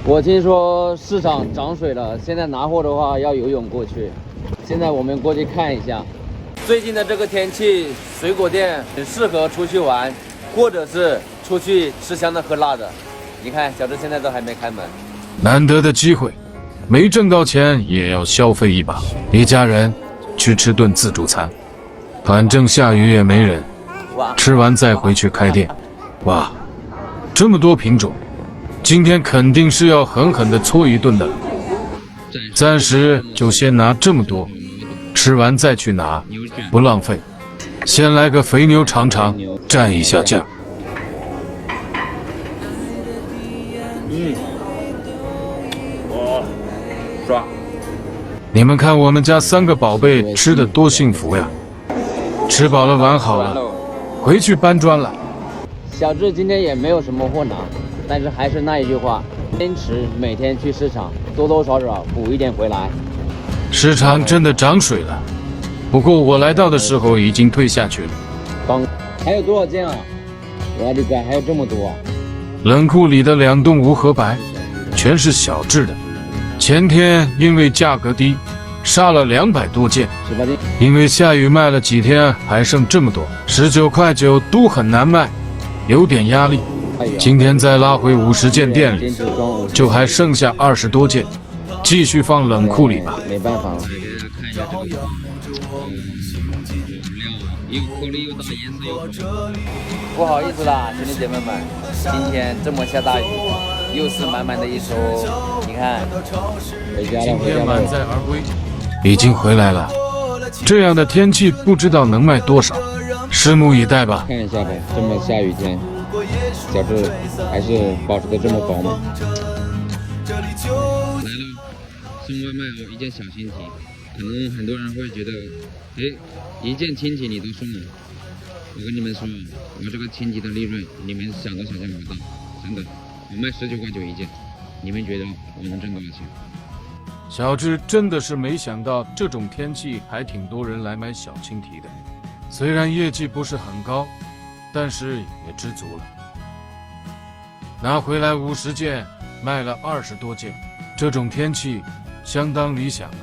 我听说市场涨水了，现在拿货的话要游泳过去。现在我们过去看一下。最近的这个天气，水果店很适合出去玩，或者是出去吃香的喝辣的。你看，小智现在都还没开门。难得的机会，没挣到钱也要消费一把。一家人去吃顿自助餐，反正下雨也没人。吃完再回去开店。哇，这么多品种！今天肯定是要狠狠地搓一顿的，暂时就先拿这么多，吃完再去拿，不浪费。先来个肥牛尝尝，蘸一下酱。哇，爽！你们看我们家3个宝贝吃得多幸福呀！吃饱了玩好了，回去搬砖了。小智今天也没有什么货拿。但是还是那一句话，坚持每天去市场，多多少少补一点回来。市场真的涨水了，不过我来到的时候已经退下去了。还有多少件啊？我的乖，还有这么多啊！冷库里的2栋无盒白，全是小智的。前天因为价格低，杀了200多件。18件。因为下雨卖了几天，还剩这么多，19块9都很难卖，有点压力。今天再拉回50件店里，就还剩下20多件，继续放冷库里吧。没办法了。给大家看一下这个料，又颗粒又大，颜色又红。不好意思啦，兄弟姐妹们，今天这么下大雨，又是满满的一收。你看，回家了，今天满载而归，已经回来了。这样的天气不知道能卖多少，拭目以待吧。看一下呗，这么下雨天。小智还是保持的这么饱满。来了，送外卖哦，一件小亲戚，可能很多人会觉得，一件亲戚你都送了，我跟你们说，我这个亲戚的利润，你们想都想象不到，真的，我卖19块9一件，你们觉得我能挣多少钱？小智真的是没想到，这种天气还挺多人来买小青提的，虽然业绩不是很高。但是也知足了，拿回来50件，卖了20多件，这种天气相当理想了。